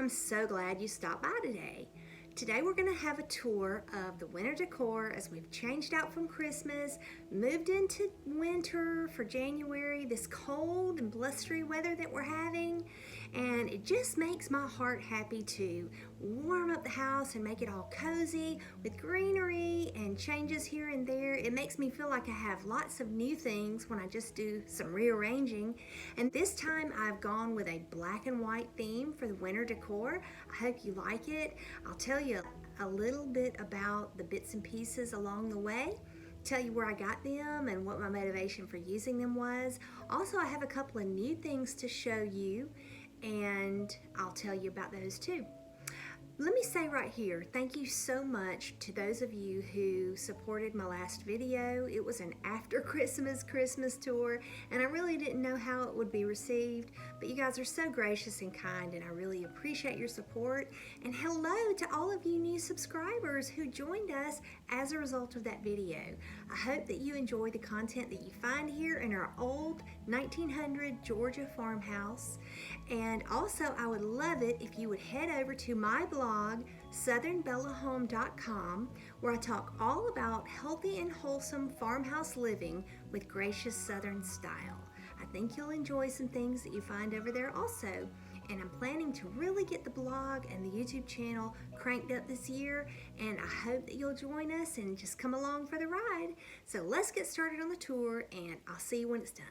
I'm so glad you stopped by today. Today we're going to have a tour of the winter decor as we've changed out from Christmas, moved into winter for January, this cold and blustery weather that we're having, and it just makes my heart happy to warm up the house and make it all cozy with greenery and changes here and there. It makes me feel like I have lots of new things when I just do some rearranging. And this time I've gone with a black and white theme for the winter decor. I hope you like it. I'll tell you a little bit about the bits and pieces along the way, tell you where I got them and what my motivation for using them was. Also, I have a couple of new things to show you, and I'll tell you about those too. Let me say right here, thank you so much to those of you who supported my last video. It was an after Christmas tour, and I really didn't know how it would be received, but you guys are so gracious and kind, and I really appreciate your support. And hello to all of you new subscribers who joined us as a result of that video. I hope that you enjoy the content that you find here in our old 1900 Georgia farmhouse. And also, I would love it if you would head over to my blog, southernbellahome.com, where I talk all about healthy and wholesome farmhouse living with gracious Southern style. I think you'll enjoy some things that you find over there also. And I'm planning to really get the blog and the YouTube channel cranked up this year, and I hope that you'll join us and just come along for the ride. So let's get started on the tour, and I'll see you when it's done.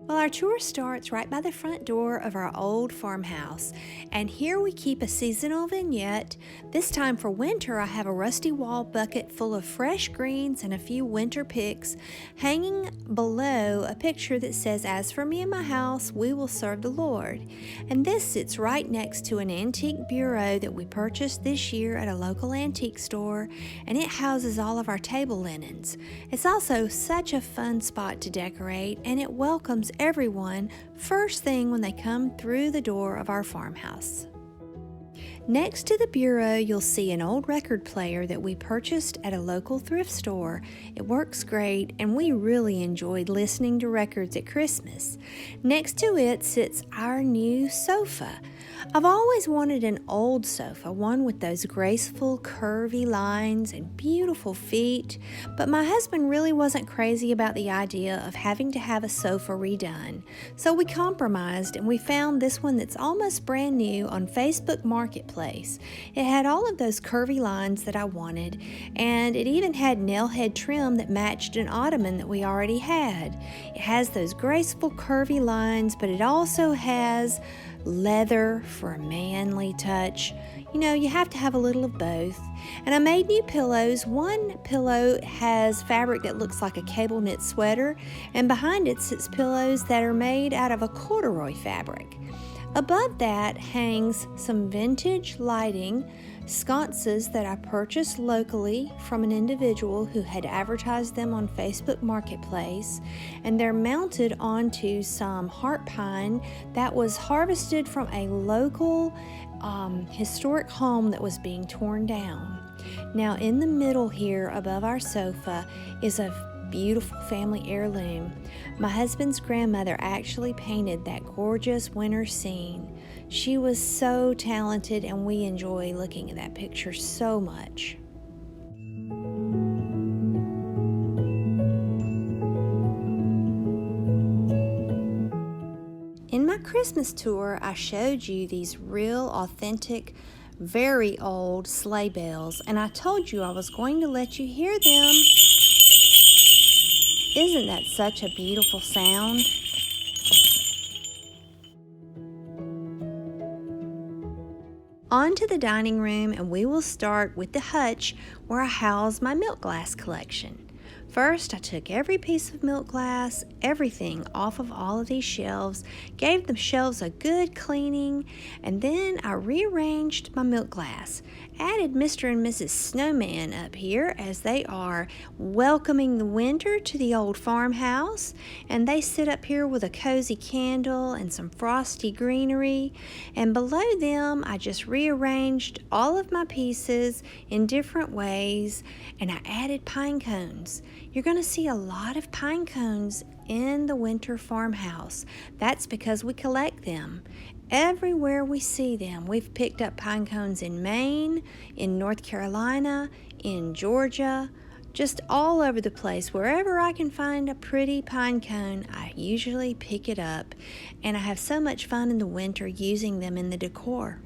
Well, our tour starts right by the front door of our old farmhouse, and here we keep a seasonal vignette. This time for winter, I have a rusty wall bucket full of fresh greens and a few winter picks. Hanging below a picture that says, "As for me and my house, we will serve the Lord." And this sits right next to an antique bureau that we purchased this year at a local antique store, and it houses all of our table linens. It's also such a fun spot to decorate, and it welcomes everyone first thing when they come through the door of our farmhouse. Next to the bureau, you'll see an old record player that we purchased at a local thrift store. It works great, and we really enjoyed listening to records at Christmas. Next to it sits our new sofa. I've always wanted an old sofa, one with those graceful, curvy lines and beautiful feet, but my husband really wasn't crazy about the idea of having to have a sofa redone. So we compromised, and we found this one that's almost brand new on Facebook Marketplace. It had all of those curvy lines that I wanted, and it even had nail head trim that matched an ottoman that we already had. It has those graceful, curvy lines, but it also has leather for a manly touch. You know, you have to have a little of both. And I made new pillows. One pillow has fabric that looks like a cable knit sweater, and behind it sits pillows that are made out of a corduroy fabric. Above that hangs some vintage lighting sconces that I purchased locally from an individual who had advertised them on Facebook Marketplace, and they're mounted onto some heart pine that was harvested from a local historic home that was being torn down. Now, in the middle here above our sofa is a beautiful family heirloom. My husband's grandmother actually painted that gorgeous winter scene. She was so talented, and we enjoy looking at that picture so much. In my Christmas tour, I showed you these real, authentic, very old sleigh bells, and I told you I was going to let you hear them. Isn't that such a beautiful sound? On to the dining room, and we will start with the hutch where I house my milk glass collection. First, I took every piece of milk glass, everything off of all of these shelves, gave the shelves a good cleaning, and then I rearranged my milk glass. Added Mr. and Mrs. Snowman up here as they are welcoming the winter to the old farmhouse, and they sit up here with a cozy candle and some frosty greenery, and below them I just rearranged all of my pieces in different ways, and I added pine cones. You're going to see a lot of pine cones in the winter farmhouse. That's because we collect them. everywhere we see them. We've picked up pine cones in Maine, in North Carolina, in Georgia, just all over the place. Wherever I can find a pretty pine cone, I usually pick it up, and I have so much fun in the winter using them in the decor.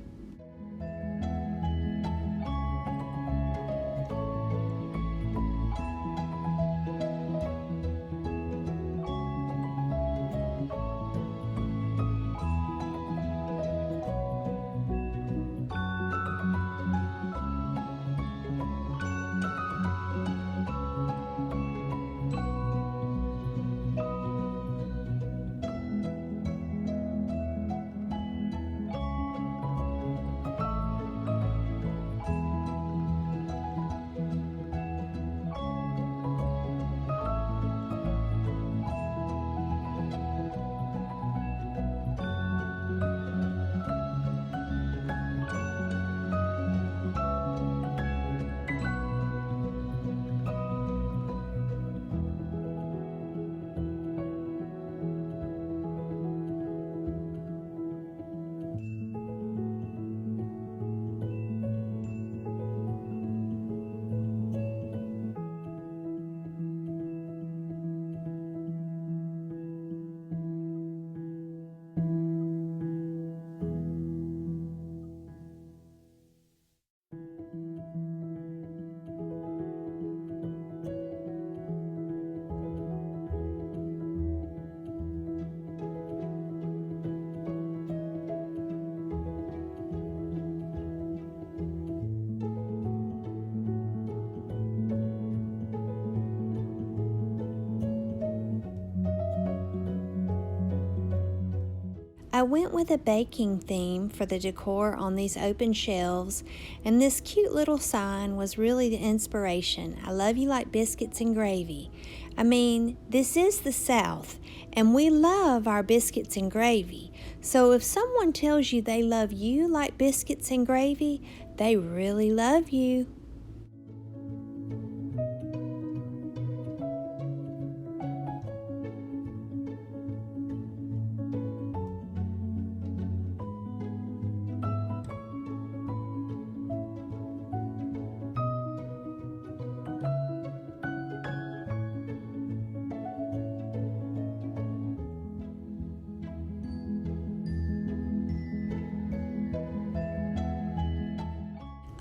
I went with a baking theme for the decor on these open shelves, and this cute little sign was really the inspiration. I love you like biscuits and gravy. I mean, this is the South, and we love our biscuits and gravy. So if someone tells you they love you like biscuits and gravy, they really love you.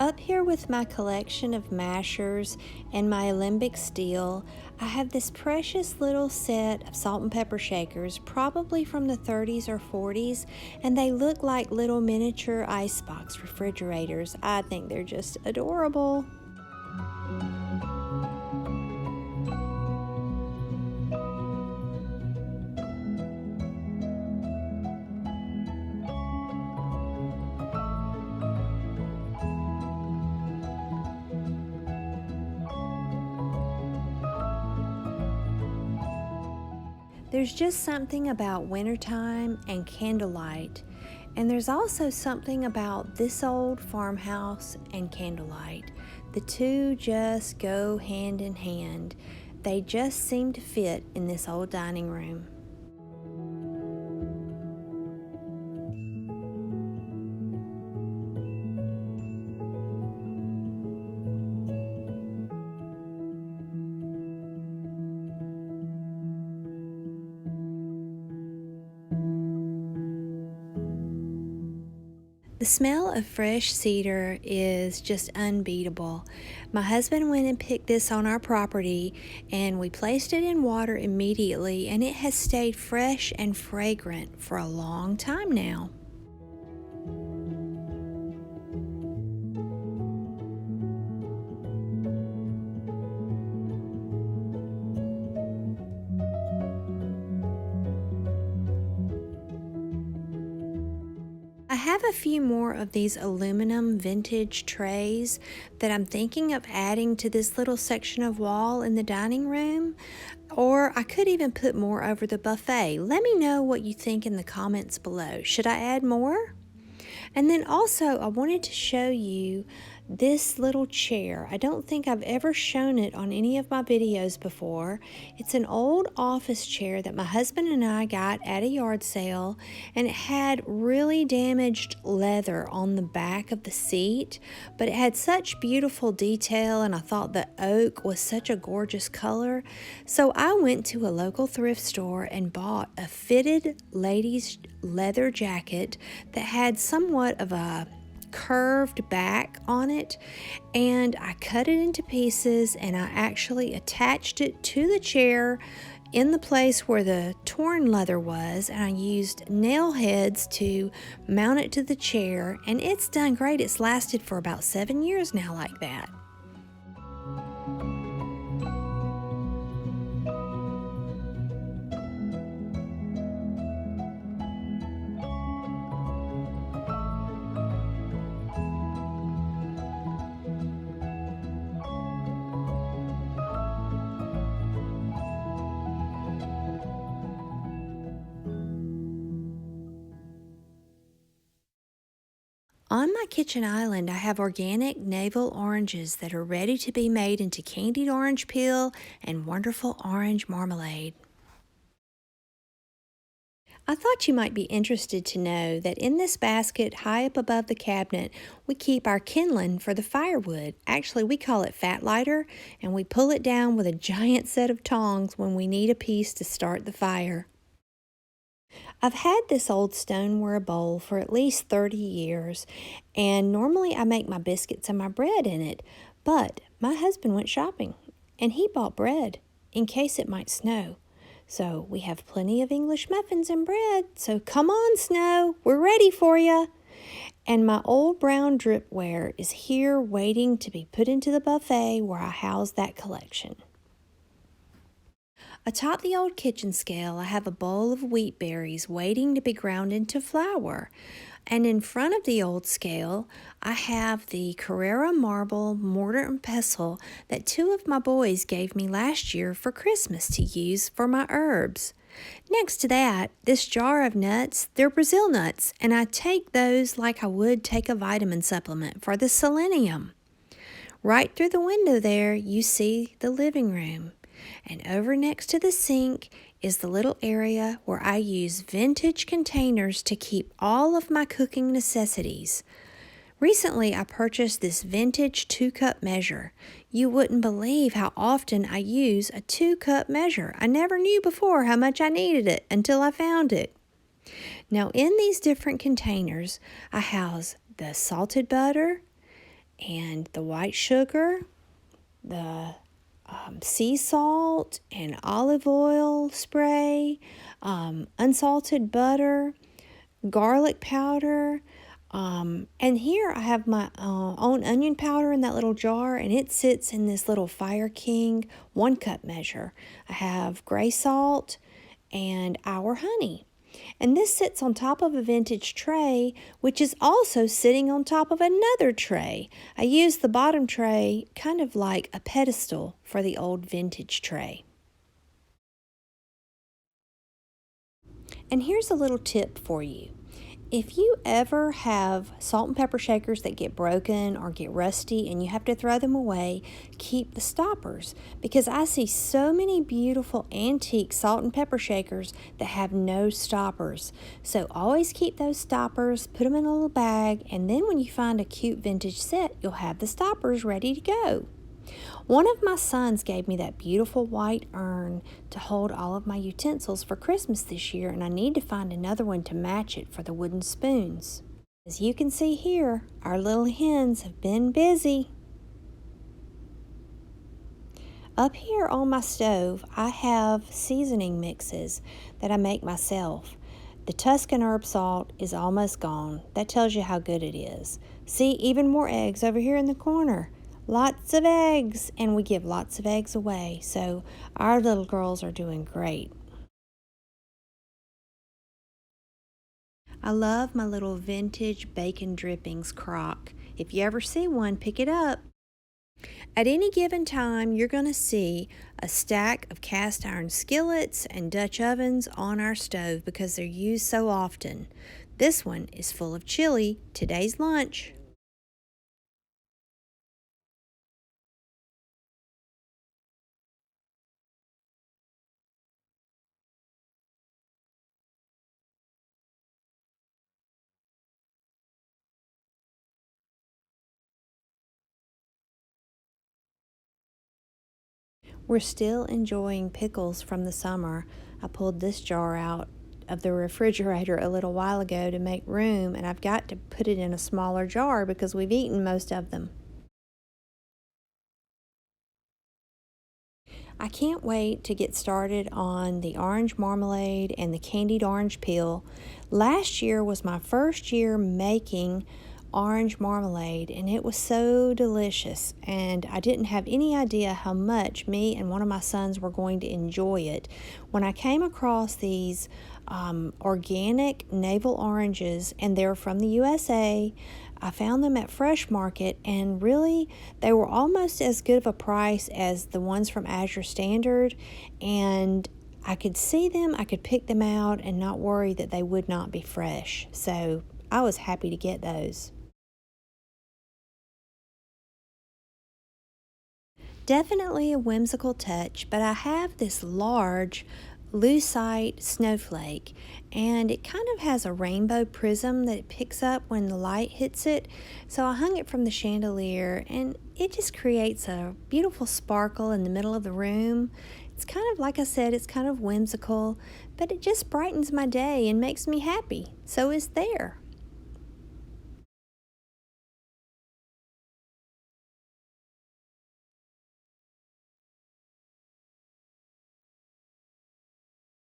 Up here with my collection of mashers and my alembic steel, I have this precious little set of salt and pepper shakers, probably from the 30s or 40s, and they look like little miniature icebox refrigerators. I think they're just adorable. There's just something about wintertime and candlelight, and there's also something about this old farmhouse and candlelight. The two just go hand in hand. They just seem to fit in this old dining room. The smell of fresh cedar is just unbeatable. My husband went and picked this on our property, and we placed it in water immediately, and it has stayed fresh and fragrant for a long time now. I have a few more of these aluminum vintage trays that I'm thinking of adding to this little section of wall in the dining room, or I could even put more over the buffet. Let me know what you think in the comments below. Should I add more? And then also I wanted to show you this little chair. I don't think I've ever shown it on any of my videos before. It's an old office chair that my husband and I got at a yard sale, and it had really damaged leather on the back of the seat, but it had such beautiful detail, and I thought the oak was such a gorgeous color. So I went to a local thrift store and bought a fitted ladies' leather jacket that had somewhat of a curved back on it, and I cut it into pieces, and I actually attached it to the chair in the place where the torn leather was, and I used nail heads to mount it to the chair, and it's done great. It's lasted for about 7 years now like that. On my kitchen island, I have organic navel oranges that are ready to be made into candied orange peel and wonderful orange marmalade. I thought you might be interested to know that in this basket high up above the cabinet, we keep our kindling for the firewood. Actually, we call it fat lighter, and we pull it down with a giant set of tongs when we need a piece to start the fire. I've had this old stoneware bowl for at least 30 years, and normally I make my biscuits and my bread in it, but my husband went shopping, and he bought bread in case it might snow. So we have plenty of English muffins and bread, so come on, Snow, we're ready for you. And my old brown dripware is here waiting to be put into the buffet where I house that collection. Atop the old kitchen scale, I have a bowl of wheat berries waiting to be ground into flour. And in front of the old scale, I have the Carrara marble mortar and pestle that 2 of my boys gave me last year for Christmas to use for my herbs. Next to that, this jar of nuts, they're Brazil nuts, and I take those like I would take a vitamin supplement for the selenium. Right through the window there, you see the living room. And over next to the sink is the little area where I use vintage containers to keep all of my cooking necessities. Recently, I purchased this vintage 2-cup measure. You wouldn't believe how often I use a 2-cup measure. I never knew before how much I needed it until I found it. Now, in these different containers, I house the salted butter and the white sugar, the sea salt and olive oil spray, unsalted butter, garlic powder, and here I have my own onion powder in that little jar, and it sits in this little Fire King 1-cup measure. I have gray salt and our honey. And this sits on top of a vintage tray, which is also sitting on top of another tray. I use the bottom tray kind of like a pedestal for the old vintage tray. And here's a little tip for you. If you ever have salt and pepper shakers that get broken or get rusty and you have to throw them away, keep the stoppers, because I see so many beautiful antique salt and pepper shakers that have no stoppers. So always keep those stoppers, put them in a little bag, and then when you find a cute vintage set, you'll have the stoppers ready to go. One of my sons gave me that beautiful white urn to hold all of my utensils for Christmas this year, and I need to find another one to match it for the wooden spoons. As you can see here, our little hens have been busy. Up here on my stove, I have seasoning mixes that I make myself. The Tuscan herb salt is almost gone. That tells you how good it is. See, even more eggs over here in the corner. Lots of eggs, and we give lots of eggs away, so our little girls are doing great. I love my little vintage bacon drippings crock. If you ever see one, pick it up. At any given time, you're going to see a stack of cast iron skillets and Dutch ovens on our stove because they're used so often. This one is full of chili, today's lunch. We're still enjoying pickles from the summer. I pulled this jar out of the refrigerator a little while ago to make room, and I've got to put it in a smaller jar because we've eaten most of them. I can't wait to get started on the orange marmalade and the candied orange peel. Last year was my first year making orange marmalade, and it was so delicious, and I didn't have any idea how much me and one of my sons were going to enjoy it. When I came across these organic navel oranges, and they're from the USA, I found them at Fresh Market, and really they were almost as good of a price as the ones from Azure Standard, and I could see them, I could pick them out and not worry that they would not be fresh. So I was happy to get those. Definitely a whimsical touch, but I have this large lucite snowflake, and it kind of has a rainbow prism that it picks up when the light hits it. So I hung it from the chandelier, and it just creates a beautiful sparkle in the middle of the room. It's kind of, like I said, it's kind of whimsical, but it just brightens my day and makes me happy. So is there.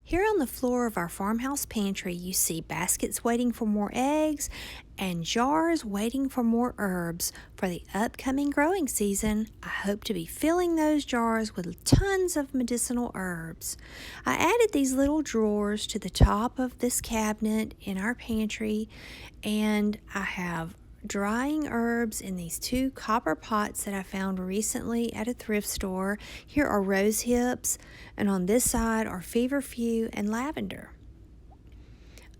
Here on the floor of our farmhouse pantry, you see baskets waiting for more eggs and jars waiting for more herbs. For the upcoming growing season, I hope to be filling those jars with tons of medicinal herbs. I added these little drawers to the top of this cabinet in our pantry, and I have drying herbs in these two copper pots that I found recently at a thrift store. Here are rose hips, and on this side are feverfew and lavender.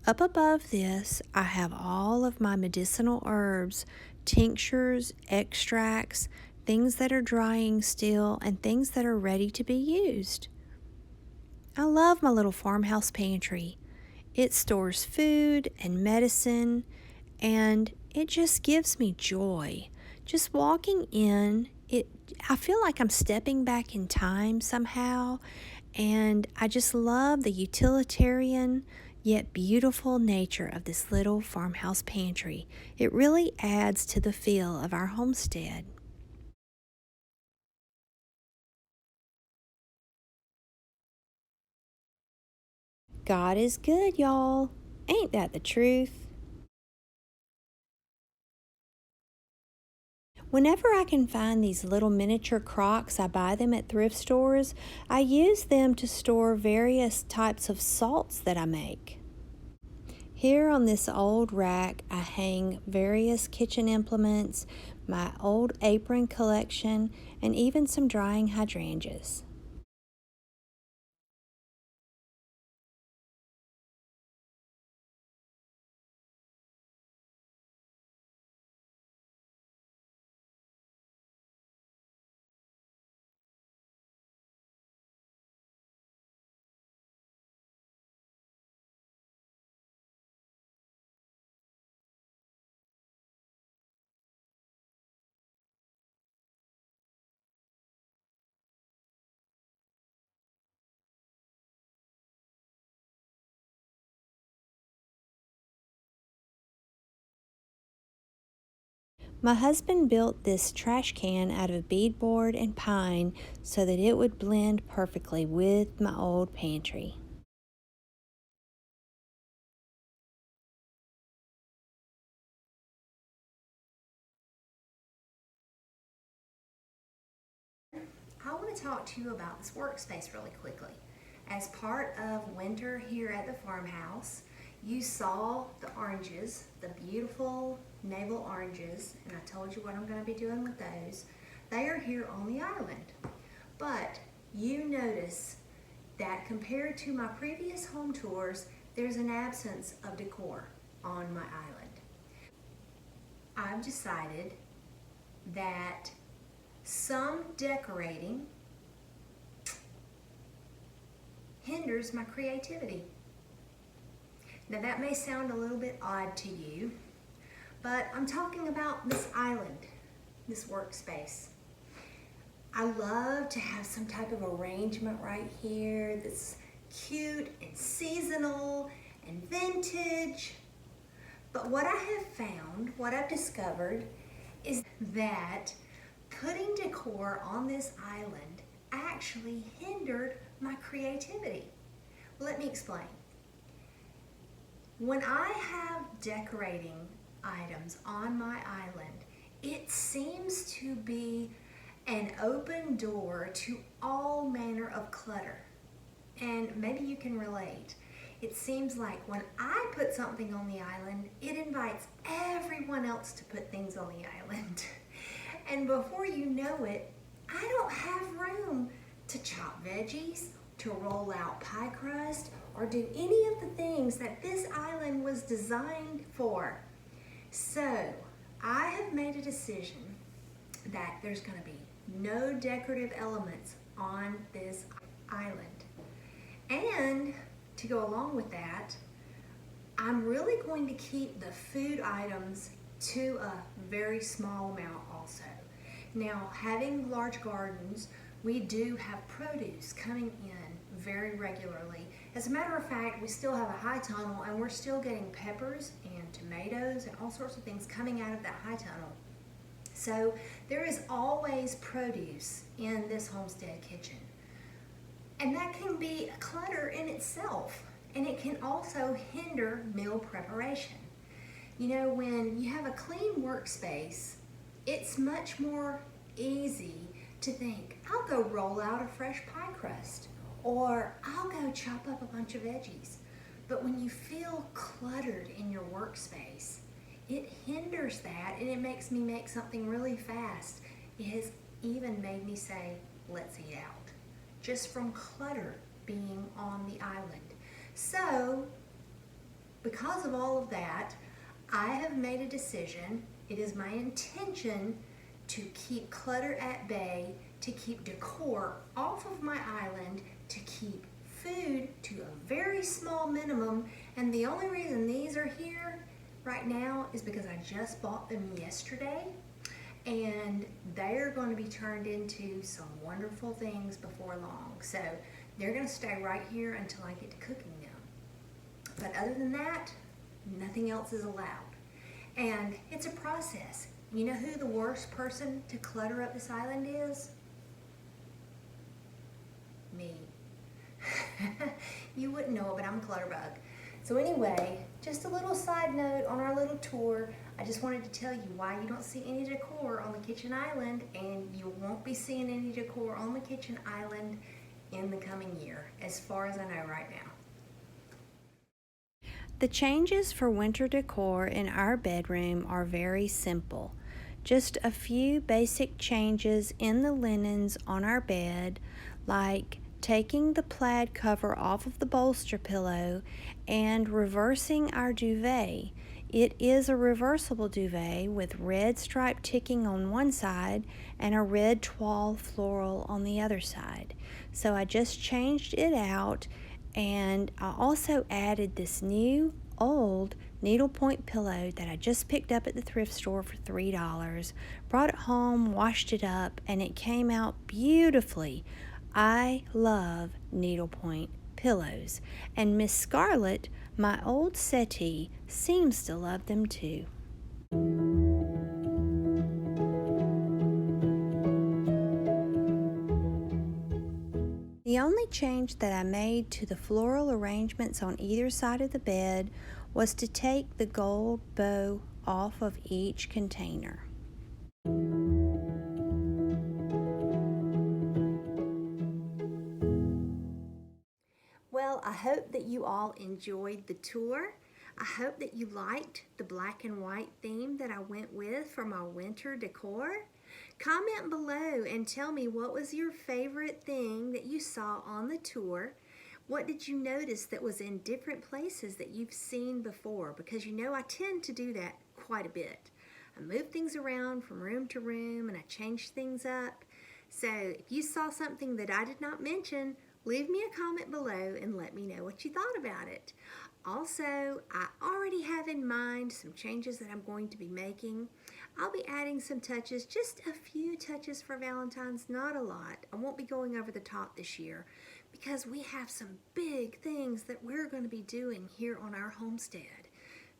Up above this, I have all of my medicinal herbs, tinctures, extracts, things that are drying still, and things that are ready to be used. I love my little farmhouse pantry. It stores food and medicine, and it just gives me joy. Just walking in, I feel like I'm stepping back in time somehow, and I just love the utilitarian yet beautiful nature of this little farmhouse pantry. It really adds to the feel of our homestead. God is good, y'all. Ain't that the truth? Whenever I can find these little miniature crocks, I buy them at thrift stores. I use them to store various types of salts that I make. Here on this old rack, I hang various kitchen implements, my old apron collection, and even some drying hydrangeas. My husband built this trash can out of beadboard and pine so that it would blend perfectly with my old pantry. I want to talk to you about this workspace really quickly. As part of winter here at the farmhouse, you saw the oranges, the beautiful navel oranges, and I told you what I'm going to be doing with those. They are here on the island. But you notice that compared to my previous home tours, there's an absence of decor on my island. I've decided that some decorating hinders my creativity. Now that may sound a little bit odd to you, but I'm talking about this island, this workspace. I love to have some type of arrangement right here that's cute and seasonal and vintage. But what I have found, what I've discovered, is that putting decor on this island actually hindered my creativity. Let me explain. When I have decorating items on my island, it seems to be an open door to all manner of clutter. And maybe you can relate. It seems like when I put something on the island, it invites everyone else to put things on the island. And before you know it, I don't have room to chop veggies, to roll out pie crust, or do any of the things that this island was designed for. So I have made a decision that there's going to be no decorative elements on this island. And to go along with that, I'm really going to keep the food items to a very small amount also. Now, having large gardens, we do have produce coming in very regularly. As a matter of fact, we still have a high tunnel and we're still getting peppers and tomatoes and all sorts of things coming out of that high tunnel. So there is always produce in this homestead kitchen. And that can be a clutter in itself, and it can also hinder meal preparation. You know, when you have a clean workspace, it's much more easy to think, I'll go roll out a fresh pie crust, or I'll go chop up a bunch of veggies. But when you feel cluttered in your workspace, it hinders that, and it makes me make something really fast. It has even made me say, let's eat out, just from clutter being on the island. So, because of all of that, I have made a decision. It is my intention to keep clutter at bay, to keep decor off of my island, to keep food to a very small minimum. And the only reason these are here right now is because I just bought them yesterday, and they're going to be turned into some wonderful things before long. So they're going to stay right here until I get to cooking them. But other than that, nothing else is allowed. And it's a process. You know who the worst person to clutter up this island is? Me. You wouldn't know it, but I'm a clutter bug. So anyway, just a little side note on our little tour. I just wanted to tell you why you don't see any decor on the kitchen island, and you won't be seeing any decor on the kitchen island in the coming year, as far as I know right now. The changes for winter decor in our bedroom are very simple. Just a few basic changes in the linens on our bed, like taking the plaid cover off of the bolster pillow and reversing our duvet. It is a reversible duvet with red striped ticking on one side and a red toile floral on the other side. So I just changed it out, and I also added this new old needlepoint pillow that I just picked up at the thrift store for $3. Brought it home, washed it up, and it came out beautifully. I love needlepoint pillows, and Miss Scarlett, my old settee, seems to love them too. The only change that I made to the floral arrangements on either side of the bed was to take the gold bow off of each container. Well, I hope that you all enjoyed the tour. I hope that you liked the black and white theme that I went with for my winter decor. Comment below and tell me what was your favorite thing that you saw on the tour. What did you notice that was in different places that you've seen before? Because you know I tend to do that quite a bit. I move things around from room to room and I change things up. So if you saw something that I did not mention, leave me a comment below and let me know what you thought about it. Also, I already have in mind some changes that I'm going to be making. I'll be adding some touches, just a few touches for Valentine's, not a lot. I won't be going over the top this year because we have some big things that we're going to be doing here on our homestead.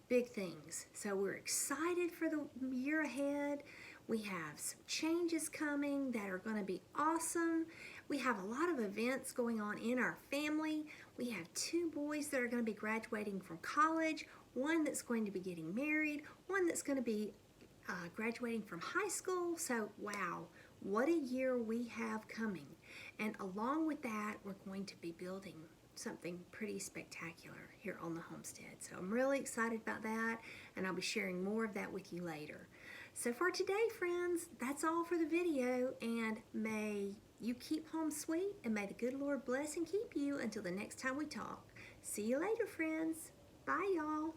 Big things. So we're excited for the year ahead. We have some changes coming that are going to be awesome. We have a lot of events going on in our family. We have 2 boys that are going to be graduating from college, one that's going to be getting married, one that's going to be graduating from high school. So wow, what a year we have coming. And along with that, we're going to be building something pretty spectacular here on the homestead. So I'm really excited about that, and I'll be sharing more of that with you later. So for today, friends, that's all for the video, and may you keep home sweet, and may the good Lord bless and keep you until the next time we talk. See you later, friends. Bye, y'all.